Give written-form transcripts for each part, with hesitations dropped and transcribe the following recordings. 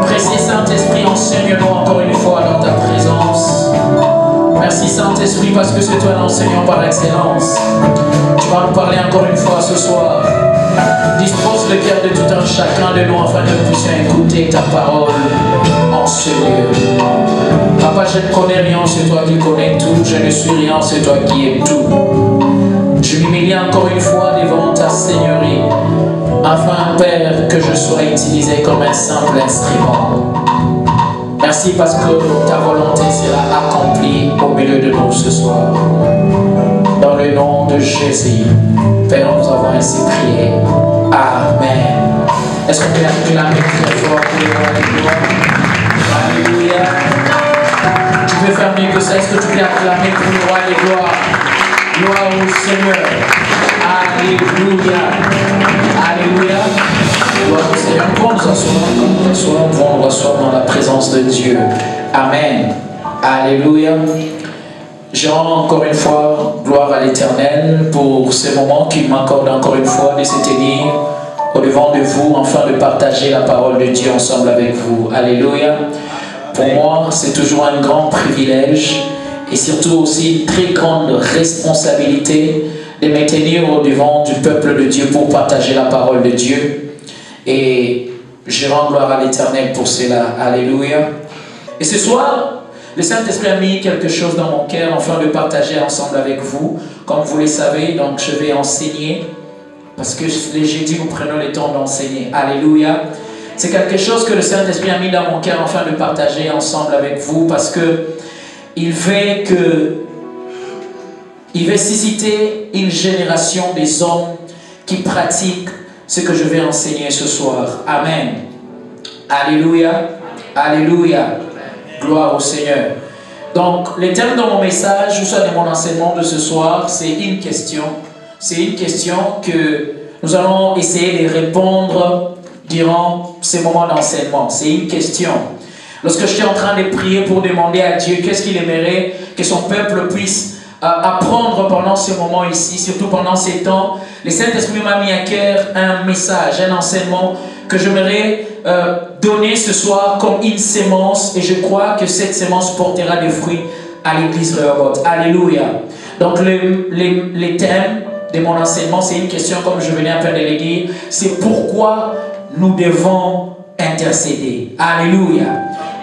Précieux Saint-Esprit, enseigne-nous encore une fois dans ta présence. Merci Saint-Esprit parce que c'est toi l'enseignant par excellence. Tu vas nous parler encore une fois ce soir. Dispose le cœur de tout un chacun de nous afin que nous puissions écouter ta parole en ce lieu. Papa, je ne connais rien, c'est toi qui connais tout. Je ne suis rien, c'est toi qui es tout. Je m'humilie encore une fois devant ta Seigneurie, afin, Père, que je sois utilisé comme un simple instrument. Merci parce que ta volonté sera accomplie au milieu de nous ce soir. Dans le nom de Jésus, Père, nous avons ainsi prié. Amen. Est-ce qu'on peut acclamer très fort pour le roi des gloires? Alléluia. Tu peux faire mieux que ça. Est-ce que tu peux acclamer pour le roi des gloires? Gloire au Seigneur. Alléluia. Alléluia. Gloire au Seigneur. Nous nous asseoir dans la présence de Dieu. Amen. Alléluia. Je rends encore une fois gloire à l'Éternel pour ce moment qu'il m'accorde encore une fois de se tenir au-devant de vous, afin de partager la parole de Dieu ensemble avec vous. Alléluia. Pour moi, c'est toujours un grand privilège et surtout aussi une très grande responsabilité de me tenir au-devant du peuple de Dieu pour partager la parole de Dieu. Et je rends gloire à l'Éternel pour cela. Alléluia. Et ce soir, le Saint-Esprit a mis quelque chose dans mon cœur afin de partager ensemble avec vous. Comme vous le savez, donc je vais enseigner. Parce que les jeudis, nous prenons le temps d'enseigner. Alléluia. C'est quelque chose que le Saint-Esprit a mis dans mon cœur afin de partager ensemble avec vous. Parce que il veut susciter une génération des hommes qui pratiquent ce que je vais enseigner ce soir. Amen. Alléluia. Alléluia. Gloire au Seigneur. Donc, le thème de mon message, ou soit de mon enseignement de ce soir, c'est une question. C'est une question que nous allons essayer de répondre durant ces moments d'enseignement. C'est une question. Lorsque j'étais en train de prier pour demander à Dieu qu'est-ce qu'il aimerait que son peuple puisse apprendre pendant ce moment ici, surtout pendant ces temps, le Saint-Esprit m'a mis à cœur un message, un enseignement que j'aimerais donner ce soir comme une sémence, et je crois que cette sémence portera des fruits à l'église Rehoboth. Alléluia. Donc les thèmes de mon enseignement, c'est une question comme je venais à peine de le dire, c'est pourquoi nous devons intercéder. Alléluia.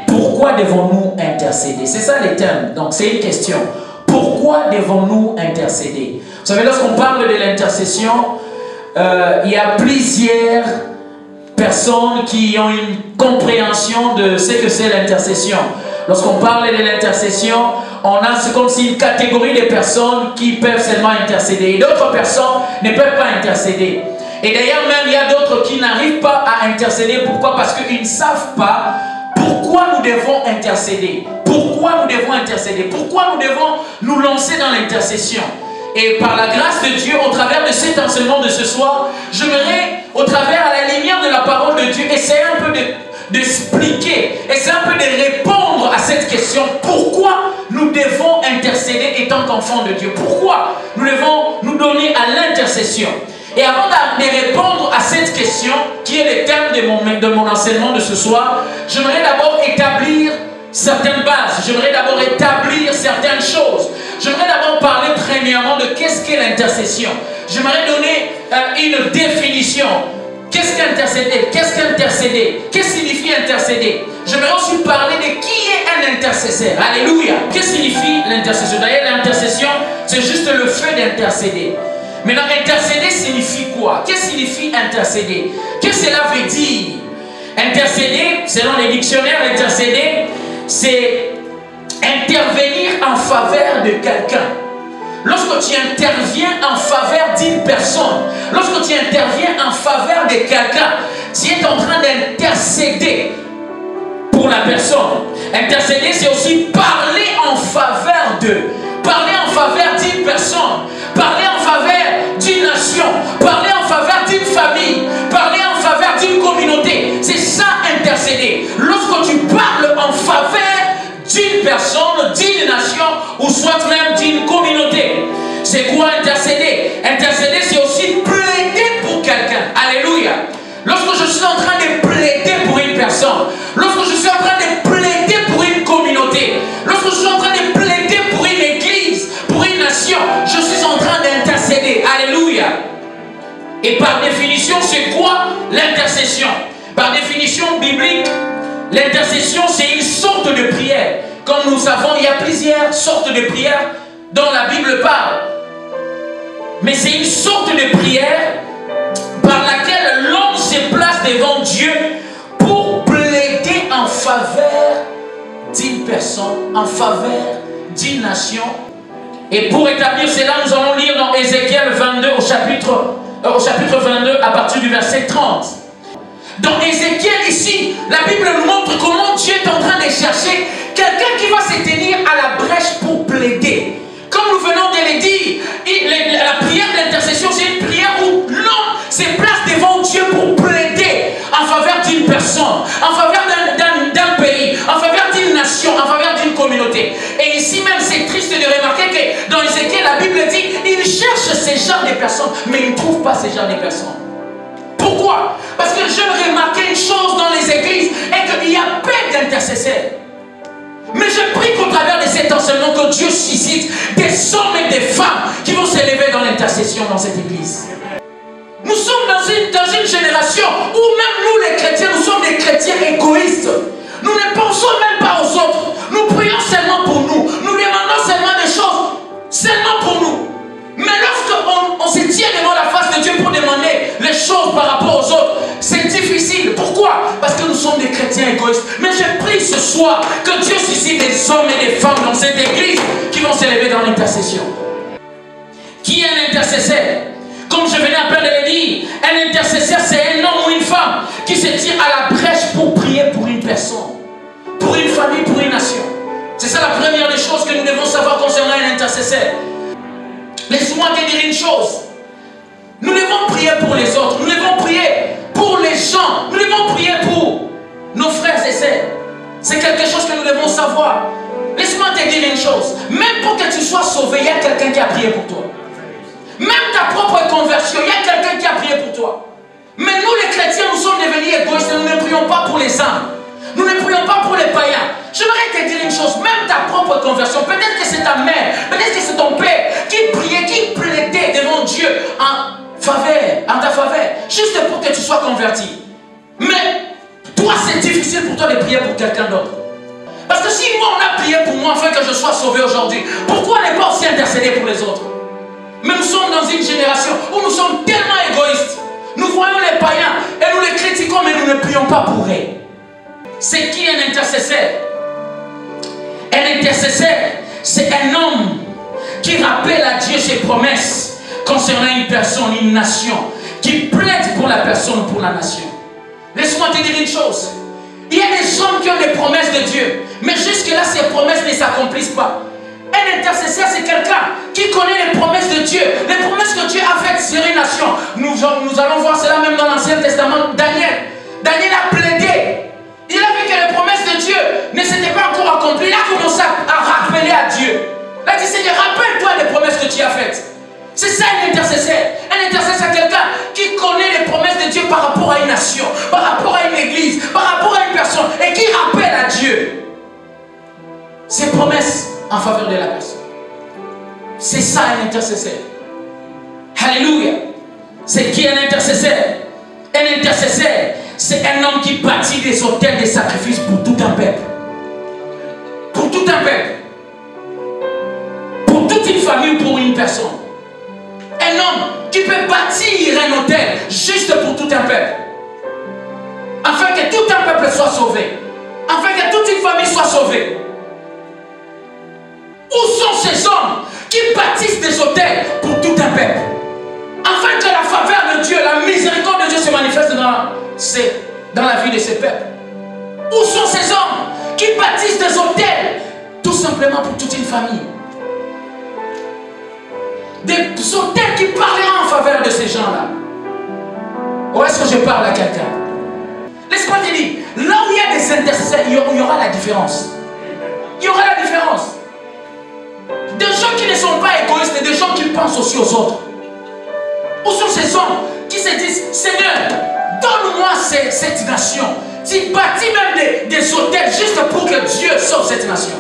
Pourquoi devons-nous intercéder? C'est ça les thèmes. Donc c'est une question. Pourquoi devons-nous intercéder? Vous savez, lorsqu'on parle de l'intercession, il y a plusieurs personnes qui ont une compréhension de ce que c'est l'intercession. Lorsqu'on parle de l'intercession, on a comme si une catégorie de personnes qui peuvent seulement intercéder. Et d'autres personnes ne peuvent pas intercéder. Et d'ailleurs même, il y a d'autres qui n'arrivent pas à intercéder. Pourquoi? Parce qu'ils ne savent pas pourquoi nous devons intercéder. Pourquoi nous devons intercéder? Pourquoi nous devons nous lancer dans l'intercession? Et par la grâce de Dieu, au travers de cet enseignement de ce soir, j'aimerais, au travers à la lumière de la parole de Dieu, essayer un peu d'expliquer, essayer un peu de répondre à cette question. Pourquoi nous devons intercéder étant qu'enfants de Dieu? Pourquoi nous devons nous donner à l'intercession? Et avant de répondre à cette question, qui est le thème de mon enseignement de ce soir, j'aimerais d'abord établir certaines bases. J'aimerais d'abord établir certaines choses. J'aimerais d'abord parler premièrement de qu'est-ce qu'est l'intercession. J'aimerais donner une définition. Qu'est-ce qu'intercéder? Qu'est-ce qu'intercéder? Qu'est-ce que signifie intercéder? J'aimerais aussi parler de qui est un intercesseur. Alléluia. Qu'est-ce que signifie l'intercession? D'ailleurs, l'intercession, c'est juste le fait d'intercéder. Maintenant, intercéder signifie quoi? Qu'est-ce que signifie intercéder? Qu'est-ce que cela veut dire? Intercéder, selon les dictionnaires, intercéder, c'est intervenir en faveur de quelqu'un. Lorsque tu interviens en faveur d'une personne, lorsque tu interviens en faveur de quelqu'un, tu es en train d'intercéder pour la personne. Intercéder, c'est aussi parler en faveur d'eux, parler en faveur d'une personne, parler en faveur d'une nation, parler en faveur d'une famille, parler en faveur d'une communauté. d'une personne, d'une nation ou soit même d'une communauté. C'est quoi intercéder? Intercéder, c'est aussi plaider pour quelqu'un. Alléluia. Lorsque je suis en train de plaider pour une personne, lorsque je suis en train de plaider pour une communauté, lorsque je suis en train de plaider pour une église, pour une nation, je suis en train d'intercéder. Alléluia. Et par définition, c'est quoi l'intercession? Par définition biblique, l'intercession, c'est une sorte de prière. Comme nous savons, il y a plusieurs sortes de prières dont la Bible parle. Mais c'est une sorte de prière par laquelle l'homme se place devant Dieu pour plaider en faveur d'une personne, en faveur d'une nation. Et pour établir cela, nous allons lire dans Ézéchiel 22 au chapitre 22 à partir du verset 30. Dans Ézéchiel ici, la Bible nous montre comment Dieu est en train de chercher quelqu'un qui va se tenir à la brèche pour plaider. Comme nous venons de le dire, la prière d'intercession, c'est une prière où l'homme se place devant Dieu pour plaider en faveur d'une personne, en faveur d'un pays, en faveur d'une nation, en faveur d'une communauté. Et ici même, c'est triste de remarquer que dans Ézéchiel, la Bible dit, il cherche ces genres de personnes, mais il ne trouve pas ces genres de personnes. Pourquoi? Parce que je remarquais une chose dans les églises, et qu'il y a peu d'intercesseurs. Mais je prie qu'au travers de cet enseignement, que Dieu suscite des hommes et des femmes qui vont s'élever dans l'intercession dans cette église. Nous sommes dans une génération où même nous les chrétiens, nous sommes des chrétiens égoïstes. Nous ne pensons même pas aux autres. Nous prions seulement pour nous. Nous demandons seulement des choses seulement pour nous. Mais lorsqu'on se tient devant la face de Dieu pour demander les choses par rapport aux autres, c'est difficile. Pourquoi? Parce que nous sommes des chrétiens égoïstes. Mais je prie ce soir que Dieu suscite des hommes et des femmes dans cette église qui vont s'élever dans l'intercession. Qui est un intercesseur? Comme je venais à peine de le dire, un intercesseur, c'est un homme ou une femme qui se tient à la brèche pour prier pour une personne, pour une famille, pour une nation. C'est ça la première des choses que nous devons savoir concernant un intercesseur. Laisse-moi te dire une chose. Nous devons prier pour les autres. Nous devons prier pour les gens. Nous devons prier pour nos frères et sœurs. C'est quelque chose que nous devons savoir. Laisse-moi te dire une chose. Même pour que tu sois sauvé, il y a quelqu'un qui a prié pour toi. Même ta propre conversion, il y a quelqu'un qui a prié pour toi. Mais nous les chrétiens, nous sommes devenus égoïstes et nous ne prions pas pour les âmes. Nous ne prions pas pour les païens. J'aimerais te dire une chose, même ta propre conversion, peut-être que c'est ta mère, peut-être que c'est ton père qui priait, qui plaidait devant Dieu en ta faveur, juste pour que tu sois converti. Mais toi, c'est difficile pour toi de prier pour quelqu'un d'autre. Parce que si moi, on a prié pour moi afin que je sois sauvé aujourd'hui, pourquoi ne pas aussi intercéder pour les autres? Mais nous sommes dans une génération où nous sommes tellement égoïstes. Nous voyons les païens et nous les critiquons, mais nous ne prions pas pour eux. C'est qui un intercesseur? Un intercesseur, c'est un homme qui rappelle à Dieu ses promesses concernant une personne, une nation, qui plaide pour la personne, pour la nation. Laisse-moi te dire une chose. Il y a des hommes qui ont des promesses de Dieu, mais jusque-là, ces promesses ne s'accomplissent pas. Un intercesseur, c'est quelqu'un qui connaît les promesses de Dieu, les promesses que Dieu a faites sur une nation. Nous allons voir cela même dans l'Ancien Testament. Daniel a plaidé. Il a vu que les promesses de Dieu ne s'étaient pas encore accomplies. Il a commencé à rappeler à Dieu. Il a dit, Seigneur, rappelle-toi des promesses que tu as faites. C'est ça un intercesseur. Un intercesseur, c'est quelqu'un qui connaît les promesses de Dieu par rapport à une nation, par rapport à une église, par rapport à une personne, et qui rappelle à Dieu ses promesses en faveur de la personne. C'est ça un intercesseur. Alléluia. C'est qui un intercesseur? Un intercesseur, c'est un homme qui bâtit des autels de sacrifices pour tout un peuple. Pour tout un peuple. Pour toute une famille ou pour une personne. Un homme qui peut bâtir un autel juste pour tout un peuple. Afin que tout un peuple soit sauvé. Afin que toute une famille soit sauvée. Où sont ces hommes qui bâtissent des autels pour tout un peuple? Afin que la faveur de Dieu, la miséricorde de Dieu se manifeste dans la vie de ces peuples. Où sont ces hommes qui bâtissent des autels tout simplement pour toute une famille? Des autels qui parleront en faveur de ces gens-là. Ou est-ce que je parle à quelqu'un? Laisse-moi te dire, là où il y a des intercesseurs, il y aura la différence. Il y aura la pense aussi aux autres? Où sont ces hommes qui se disent, Seigneur, donne-moi cette nation. Tu bâtis même des hôtels juste pour que Dieu sauve cette nation.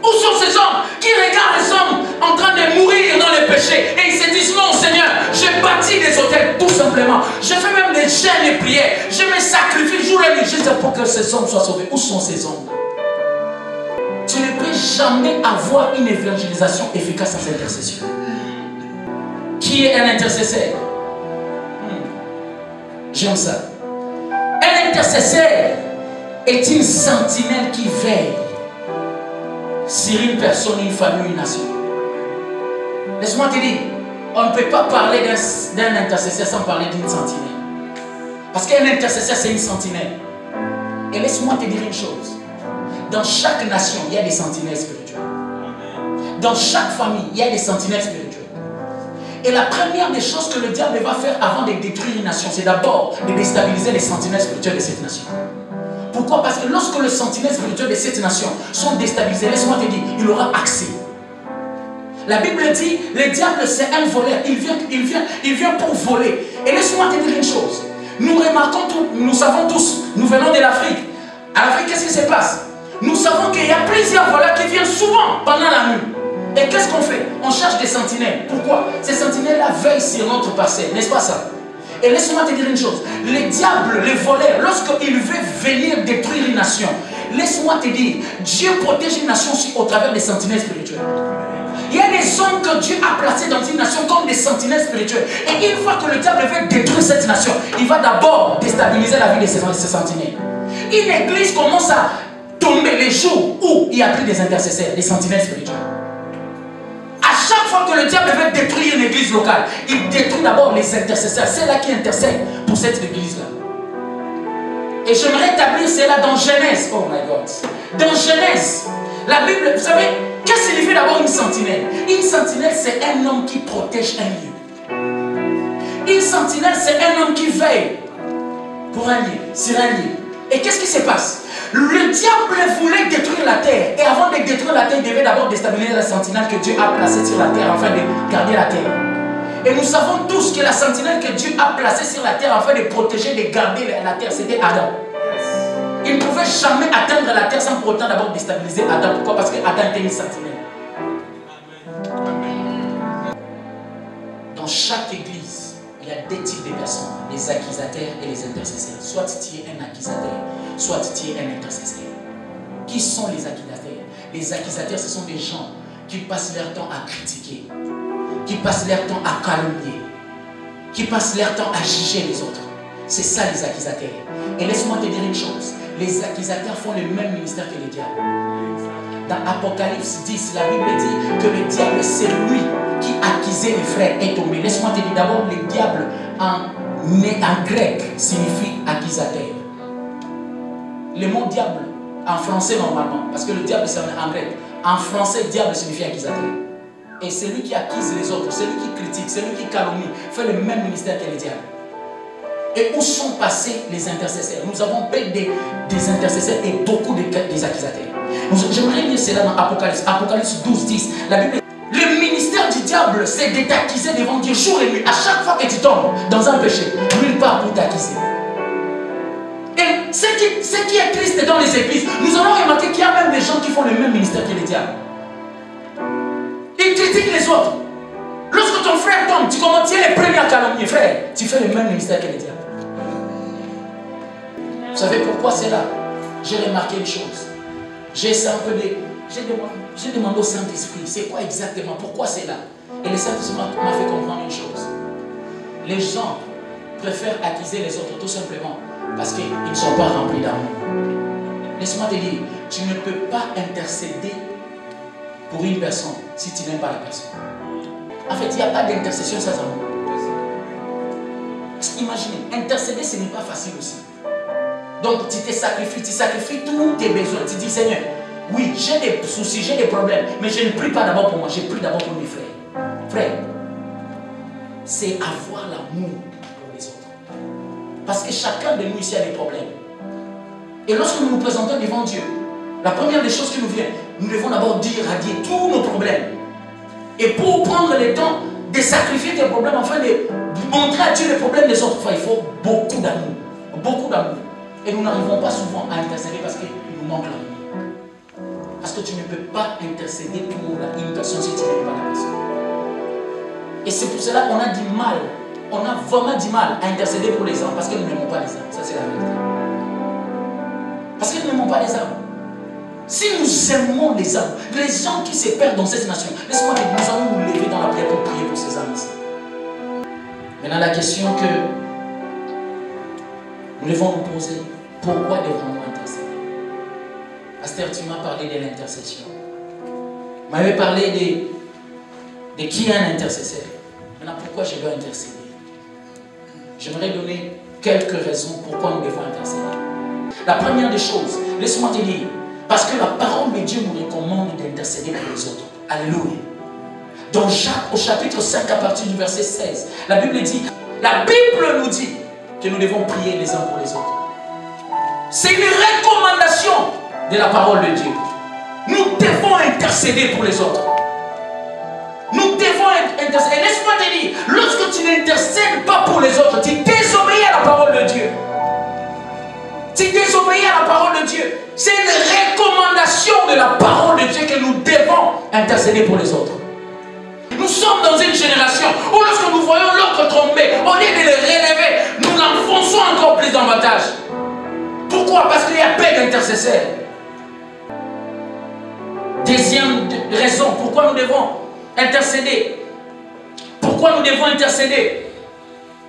Où sont ces hommes qui regardent les hommes en train de mourir dans le péché et ils se disent, non Seigneur, je bâtis des hôtels tout simplement. Je fais même des jeûnes et prières. Je me sacrifie jour et nuit juste pour que ces hommes soient sauvés. Où sont ces hommes? Tu ne peux jamais avoir une évangélisation efficace sans intercession. Qui est un intercesseur? J'aime ça. Un intercesseur est une sentinelle qui veille sur une personne, une famille, une nation. Laisse-moi te dire, on ne peut pas parler d'un intercesseur sans parler d'une sentinelle. Parce qu'un intercesseur, c'est une sentinelle. Et laisse-moi te dire une chose. Dans chaque nation, il y a des sentinelles spirituelles. Dans chaque famille, il y a des sentinelles spirituelles. Et la première des choses que le diable va faire avant de détruire une nation, c'est d'abord de déstabiliser les sentinelles spirituelles de cette nation. Pourquoi? Parce que lorsque les sentinelles spirituelles de cette nation sont déstabilisées, laisse-moi te dire, il aura accès. La Bible dit, le diable c'est un voleur, il vient pour voler. Et laisse-moi te dire une chose, nous remarquons tout, nous savons tous, nous venons de l'Afrique. À l'Afrique, qu'est-ce qui se passe? Nous savons qu'il y a plusieurs voleurs qui viennent souvent pendant la nuit. Et qu'est-ce qu'on fait? On cherche des sentinelles. Pourquoi? Ces sentinelles-là veillent sur notre passé, n'est-ce pas ça? Et laisse-moi te dire une chose. Le diable, les voleurs, lorsqu'il veut venir détruire une nation, laisse-moi te dire, Dieu protège une nation au travers des sentinelles spirituelles. Il y a des hommes que Dieu a placés dans une nation comme des sentinelles spirituelles. Et une fois que le diable veut détruire cette nation, il va d'abord déstabiliser la vie de ces sentinelles. Une église commence à tomber les jours où il n'y a plus des intercesseurs, des sentinelles spirituelles. À chaque fois que le diable veut détruire une église locale, il détruit d'abord les intercesseurs. C'est là qui intercèdent pour cette église-là. Et j'aimerais établir cela dans Genèse. Oh my God. Dans Genèse, la Bible, vous savez, qu'est-ce que signifie d'abord une sentinelle? Une sentinelle, c'est un homme qui protège un lieu. Une sentinelle, c'est un homme qui veille pour un lieu, sur un lieu. Et qu'est-ce qui se passe? Le diable voulait détruire la terre. Et avant de détruire la terre, il devait d'abord déstabiliser la sentinelle que Dieu a placée sur la terre afin de garder la terre. Et nous savons tous que la sentinelle que Dieu a placée sur la terre afin de protéger, de garder la terre, c'était Adam. Il ne pouvait jamais atteindre la terre sans pour autant d'abord déstabiliser Adam. Pourquoi? Parce que Adam était une sentinelle. Dans chaque église, il y a deux types de personnes, les accusateurs et les intercesseurs. Soit tu es un accusateur, soit tu es un intercesseur. Qui sont les accusateurs? Les accusateurs, ce sont des gens qui passent leur temps à critiquer, qui passent leur temps à calomnier, qui passent leur temps à juger les autres. C'est ça les accusateurs. Et laisse-moi te dire une chose, les accusateurs font le même ministère que le diable. Dans Apocalypse 10, la Bible dit que le diable, c'est lui qui accusait les frères et tombé. Laisse-moi te dire d'abord, le diable en grec signifie accusateur. Le mot diable en français normalement, parce que le diable c'est en grec. En français, diable signifie accusateur. Et celui qui accuse les autres, celui qui critique, celui qui calomnie, fait le même ministère que le diable. Et où sont passés les intercesseurs? Nous avons peu des intercesseurs et beaucoup des accusateurs. J'aimerais lire cela dans Apocalypse. Apocalypse 12, 10. La Bible dit, le ministère du diable, c'est de t'accuser devant Dieu jour et nuit. À chaque fois que tu tombes dans un péché, lui il part pour t'accuser. Et ce qui est triste dans les églises, nous allons remarquer qu'il y a même des gens qui font le même ministère que le diable. Ils critiquent les autres. Lorsque ton frère tombe, tu commences, tu es le premier à calomnier. Frère, tu fais le même ministère que le diable. Vous savez pourquoi c'est là? J'ai remarqué une chose. J'ai demandé au Saint-Esprit, c'est quoi exactement? Pourquoi c'est là? Et le Saint-Esprit m'a fait comprendre une chose. Les gens préfèrent accuser les autres tout simplement parce qu'ils ne sont pas remplis d'amour. Laisse-moi te dire, tu ne peux pas intercéder pour une personne si tu n'aimes pas la personne. En fait, il n'y a pas d'intercession sans amour. Imaginez, intercéder ce n'est pas facile aussi. Donc tu te sacrifies, tu sacrifies tous tes besoins. Tu dis Seigneur, oui, j'ai des soucis, j'ai des problèmes, mais je ne prie pas d'abord pour moi, je prie d'abord pour mes frères. Frère, c'est avoir l'amour pour les autres. Parce que chacun de nous ici a des problèmes. Et lorsque nous nous présentons devant Dieu, la première des choses qui nous vient, nous devons d'abord dire à Dieu tous nos problèmes. Et pour prendre le temps de sacrifier tes problèmes, afin de montrer à Dieu les problèmes des autres, il faut beaucoup d'amour. Beaucoup d'amour. Et nous n'arrivons pas souvent à intercéder parce qu'il nous manque l'amour. Parce que tu ne peux pas intercéder pour une personne si tu n'aimes pas la personne. Et c'est pour cela qu'on a du mal. On a vraiment du mal à intercéder pour les âmes parce que nous n'aimons pas les âmes. Ça, c'est la vérité. Parce que nous n'aimons pas les âmes. Si nous aimons les âmes, les gens qui se perdent dans cette nation, laisse-moi dire, nous allons nous lever dans la prière pour prier pour ces âmes ici. Maintenant, la question que nous devons nous poser, pourquoi devons-nous intercéder? Pasteur, tu m'as parlé de l'intercession. Tu m'avais parlé de qui est un intercesseur. Maintenant, pourquoi je dois intercéder? J'aimerais donner quelques raisons pourquoi nous devons intercéder. La première des choses, laisse-moi te dire, parce que la parole de Dieu nous recommande d'intercéder pour les autres. Alléluia. Dans Jacques, au chapitre 5, à partir du verset 16, la Bible nous dit que nous devons prier les uns pour les autres. C'est une recommandation de la parole de Dieu. Nous devons intercéder pour les autres. Nous devons intercéder. Et laisse-moi te dire, lorsque tu n'intercèdes pas pour les autres, tu désobéis à la parole de Dieu. Tu désobéis à la parole de Dieu. C'est une recommandation de la parole de Dieu que nous devons intercéder pour les autres. Nous sommes dans une génération où lorsque nous voyons l'autre tomber, au lieu de le relever, nous l'enfonçons encore plus davantage. Pourquoi? Parce qu'il y a peu d'intercesseurs. Deuxième raison, pourquoi nous devons intercéder. Pourquoi nous devons intercéder?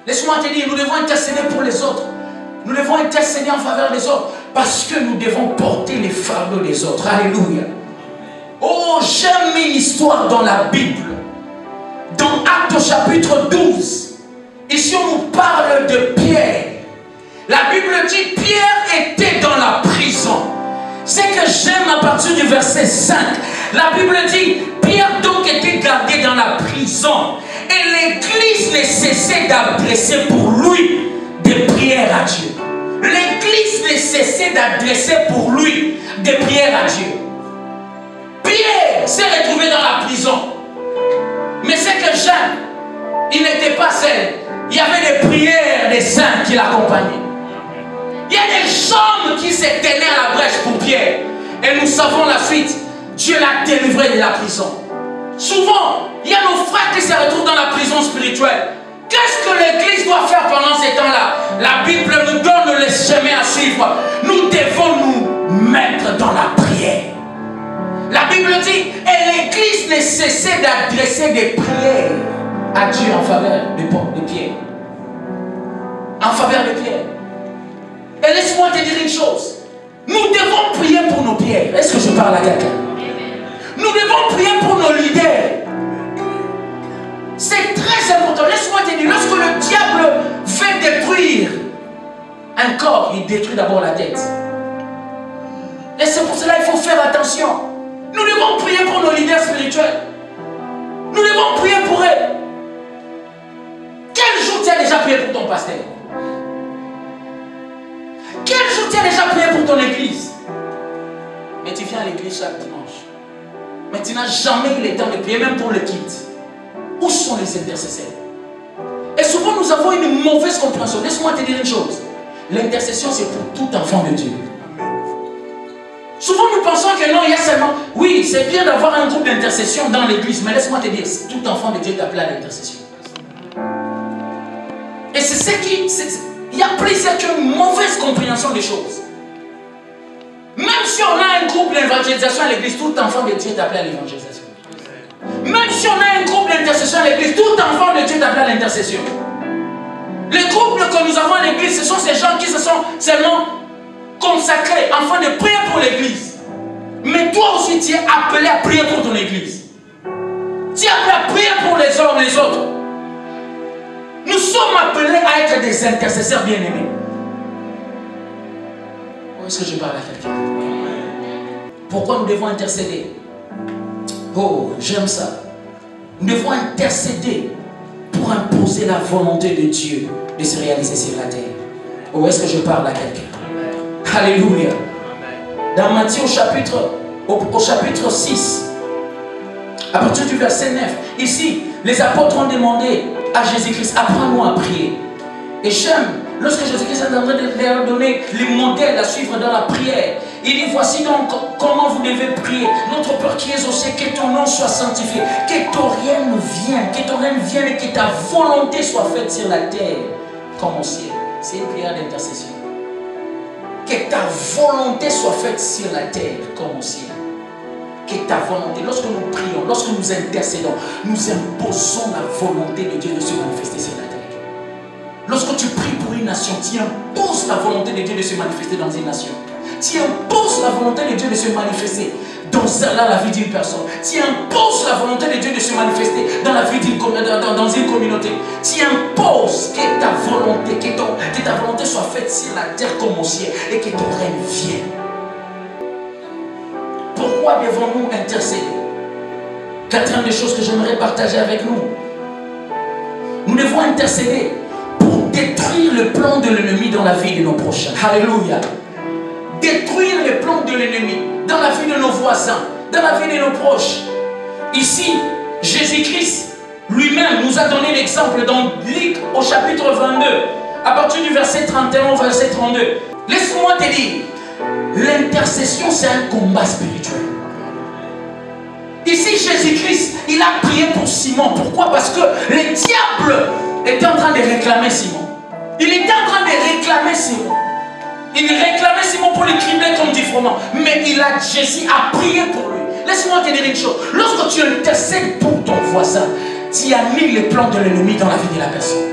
Laisse-moi te dire, nous devons intercéder pour les autres. Nous devons intercéder en faveur des autres. Parce que nous devons porter les fardeaux des autres. Alléluia. Oh, j'aime une histoire dans la Bible. Dans Actes chapitre 12. Ici on nous parle de Pierre. La Bible dit Pierre était dans la prison. Ce que j'aime à partir du verset 5. La Bible dit Pierre donc était gardé dans la prison. Et l'église ne cessait d'adresser pour lui des prières à Dieu. L'église ne cessait d'adresser pour lui des prières à Dieu. Pierre s'est retrouvé dans la prison. Mais ce que j'aime, il n'était pas seul. Il y avait des prières des saints qui l'accompagnaient. Il y a des hommes qui se tenaient à la brèche pour Pierre. Et nous savons la suite. Dieu l'a délivré de la prison. Souvent, il y a nos frères qui se retrouvent dans la prison spirituelle. Qu'est-ce que l'église doit faire pendant ces temps-là? La Bible nous donne les chemins à suivre. Nous devons nous mettre dans la prière. La Bible dit, et l'église ne cessait d'adresser des prières à Dieu en faveur de Pierre. En faveur de Pierre. Et laisse-moi te dire une chose. Nous devons prier pour nos pierres. Est-ce que je parle à quelqu'un? Nous devons prier pour nos leaders. C'est très important. Laisse-moi te dire, lorsque le diable veut détruire un corps, il détruit d'abord la tête. Et c'est pour cela qu'il faut faire attention. Nous devons prier pour nos leaders spirituels. Nous devons prier pour eux. Quel jour tu as déjà prié pour ton pasteur? Quel jour tu as déjà prié pour ton église? Mais tu viens à l'église chaque dimanche. Mais tu n'as jamais eu le temps de prier, même pour le kids. Où sont les intercesseurs? Et souvent nous avons une mauvaise compréhension. Laisse-moi te dire une chose. L'intercession c'est pour tout enfant de Dieu. Souvent nous pensons que non, il y a seulement... Oui, c'est bien d'avoir un groupe d'intercession dans l'église. Mais laisse-moi te dire, tout enfant de Dieu est appelé à l'intercession. Et c'est ce qui... Il y a plusieurs qui ont une mauvaise compréhension des choses. Même si on a un groupe d'évangélisation à l'église, tout enfant de Dieu est appelé à l'évangélisation. Même si on a un groupe d'intercession à l'église, tout enfant de Dieu est appelé à l'intercession. Les groupes que nous avons à l'église, ce sont ces gens qui se sont seulement consacrés afin de prier pour l'église. Mais toi aussi, tu es appelé à prier pour ton église. Tu es appelé à prier pour les hommes et les autres. Nous sommes appelés à être des intercesseurs bien-aimés. Où est-ce que je parle à quelqu'un? Pourquoi nous devons intercéder? Oh, j'aime ça. Nous devons intercéder pour imposer la volonté de Dieu de se réaliser sur la terre. Où est-ce que je parle à quelqu'un? Alléluia. Dans Matthieu au chapitre 6, À partir du verset 9, ici, les apôtres ont demandé à Jésus-Christ, apprends-nous à prier. Et j'aime, lorsque Jésus-Christ est en train de leur donner les modèles à suivre dans la prière, il dit, voici donc comment vous devez prier. Notre Père qui es au ciel, que ton nom soit sanctifié, que ton règne vienne et que ta volonté soit faite sur la terre comme au ciel. C'est une prière d'intercession. Que ta volonté soit faite sur la terre comme au ciel. Que ta volonté, lorsque nous prions, lorsque nous intercédons, nous imposons la volonté de Dieu de se manifester sur la terre. Lorsque tu pries pour une nation, tu imposes la volonté de Dieu de se manifester dans une nation. Tu imposes la volonté de Dieu de se manifester dans la vie d'une personne. Tu imposes la volonté de Dieu de se manifester dans la vie dans une communauté. Tu imposes que ta volonté soit faite sur la terre comme au ciel et que ton règne vienne. Pourquoi devons-nous intercéder? Quatrième des choses que j'aimerais partager avec nous. Nous devons intercéder pour détruire le plan de l'ennemi dans la vie de nos prochains. Alléluia. Détruire les plans de l'ennemi dans la vie de nos voisins, dans la vie de nos proches. Ici, Jésus-Christ lui-même nous a donné l'exemple dans Luc au chapitre 22, à partir du verset 31 au verset 32. Laisse-moi te dire, l'intercession c'est un combat spirituel. Ici, Jésus-Christ, il a prié pour Simon. Pourquoi? Parce que le diable était en train de réclamer Simon. Il était en train de réclamer Simon. Il réclamait Simon pour le cribler comme du froment. Mais Jésus a prié pour lui. Laisse-moi te dire une chose. Lorsque tu intercèdes pour ton voisin, tu annules les plans de l'ennemi dans la vie de la personne.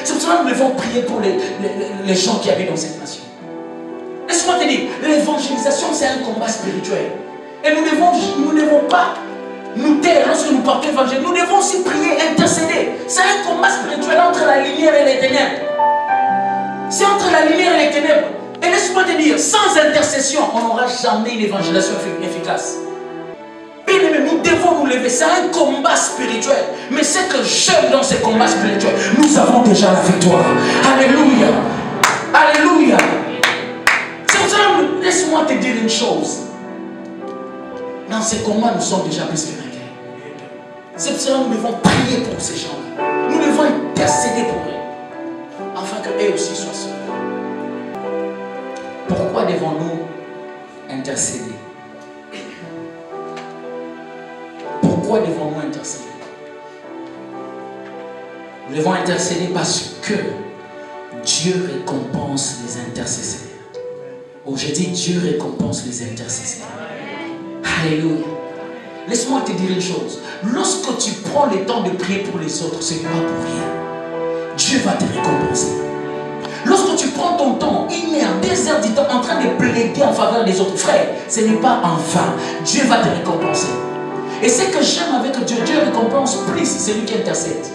C'est pour cela que nous devons prier pour les gens qui habitent dans cette nation. Laisse-moi te dire, l'évangélisation c'est un combat spirituel. Et nous ne devons pas nous taire lorsque nous portons l'évangile. Nous devons aussi prier, intercéder. C'est un combat spirituel entre la lumière et les ténèbres. C'est entre la lumière et les ténèbres. Et laisse-moi te dire, sans intercession, on n'aura jamais une évangélisation efficace. Bien aimé, nous devons nous lever. C'est un combat spirituel. Mais ce que j'aime dans ce combat spirituel, nous avons déjà la victoire. Alléluia. Alléluia. C'est pour ça, laisse-moi te dire une chose. Dans ce combat, nous sommes déjà plus que vainqueurs. C'est pour ça que nous devons prier pour ces gens-là. Nous devons intercéder pour eux. Afin qu'eux aussi soient sauvés. Pourquoi devons-nous intercéder? Pourquoi devons-nous intercéder? Nous devons intercéder parce que Dieu récompense les intercesseurs. Oh, je dis Dieu récompense les intercesseurs. Alléluia. Laisse-moi te dire une chose. Lorsque tu prends le temps de prier pour les autres, ce n'est pas pour rien. Dieu va te récompenser. Lorsque tu prends ton temps, 1 heure, 2 heures du temps en train de plaider en faveur des autres frères, ce n'est pas en vain. Dieu va te récompenser. Et ce que j'aime avec Dieu, Dieu récompense plus celui qui intercède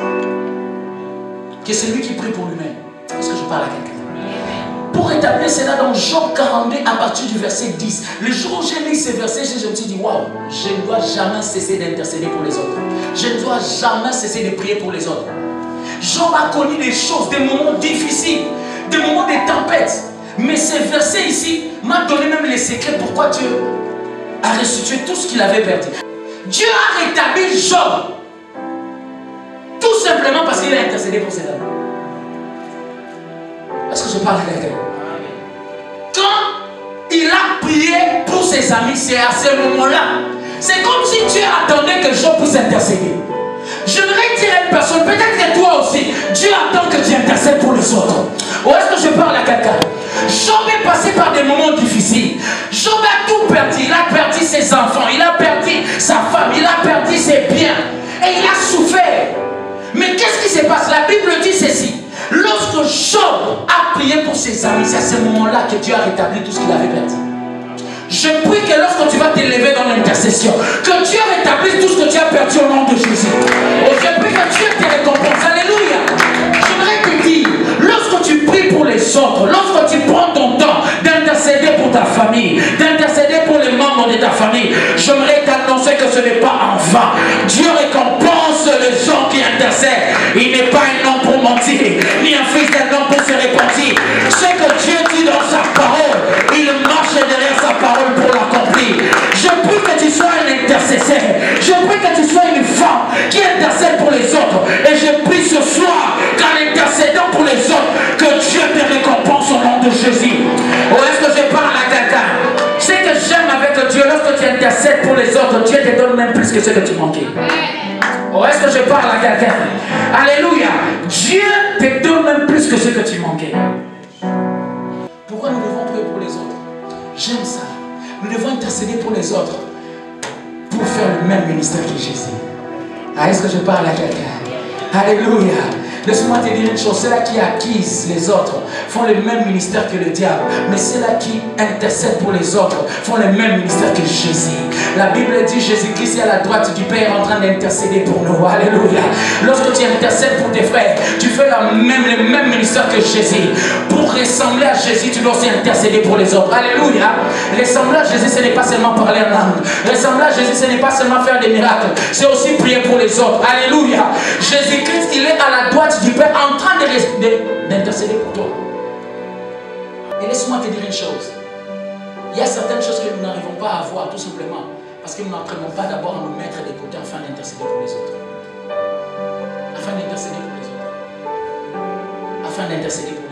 que celui qui prie pour lui-même. Est-ce que je parle à quelqu'un? Pour établir cela dans Job 42 à partir du verset 10. Le jour où j'ai lu ces versets, je me suis dit, waouh, je ne dois jamais cesser d'intercéder pour les autres. Je ne dois jamais cesser de prier pour les autres. Job a connu des choses, des moments difficiles, des moments de tempête. Mais ces versets ici m'ont donné même les secrets pourquoi Dieu a restitué tout ce qu'il avait perdu. Dieu a rétabli Job. Tout simplement parce qu'il a intercédé pour ses amis. Est-ce que je parle à quelqu'un? Quand il a prié pour ses amis, c'est à ce moment-là. C'est comme si Dieu attendait que Job puisse intercéder. J'aimerais dire à une personne, peut-être que toi aussi, Dieu attend que tu intercèdes pour les autres. Ou est-ce que je parle à quelqu'un? Job est passé par des moments difficiles. Job a tout perdu. Il a perdu ses enfants, il a perdu sa femme, il a perdu ses biens. Et il a souffert. Mais qu'est-ce qui se passe? La Bible dit ceci. Lorsque Job a prié pour ses amis, c'est à ce moment-là que Dieu a rétabli tout ce qu'il avait perdu. Je prie que lorsque tu vas t'élever dans l'intercession, que Dieu rétablisse tout ce que tu as perdu au nom de Jésus. Et je prie que Dieu te récompense. Alléluia. J'aimerais te dire, lorsque tu pries pour les autres, lorsque tu prends ton temps d'intercéder pour ta famille, d'intercéder pour les membres de ta famille, j'aimerais t'annoncer que ce n'est pas en vain. Dieu récompense les gens qui intercèdent. Il n'est pas un homme pour mentir, ni un fils d'un homme pour se repentir. Ce que Dieu dit dans sa parole, il marche derrière sa parole pour l'accomplir. Je prie que tu sois un intercesseur. Je prie que donne même plus que ce que tu manquais. Oh, est-ce que je parle à quelqu'un? Alléluia. Dieu te donne même plus que ce que tu manquais. Pourquoi nous devons prier pour les autres? J'aime ça. Nous devons intercéder pour les autres pour faire le même ministère que Jésus. Ah, est-ce que je parle à quelqu'un? Alléluia. Laisse-moi te dire une chose, ceux-là qui acquisent les autres font le même ministère que le diable, mais ceux-là qui intercèdent pour les autres font le même ministère que Jésus. La Bible dit Jésus-Christ est à la droite du Père en train d'intercéder pour nous. Alléluia. Lorsque tu intercèdes pour tes frères, tu fais le même ministère que Jésus. Pour ressembler à Jésus, tu dois aussi intercéder pour les autres. Alléluia. Ressembler à Jésus, ce n'est pas seulement parler en langue. Ressembler à Jésus, ce n'est pas seulement faire des miracles. C'est aussi prier pour les autres. Alléluia. Jésus-Christ, il est à la droite du Père en train d'intercéder pour toi. Et laisse-moi te dire une chose. Il y a certaines choses que nous n'arrivons pas à voir tout simplement parce que nous n'apprenons pas d'abord à nous mettre de côté afin d'intercéder pour les autres. Afin d'intercéder pour les autres. Afin d'intercéder pour les autres.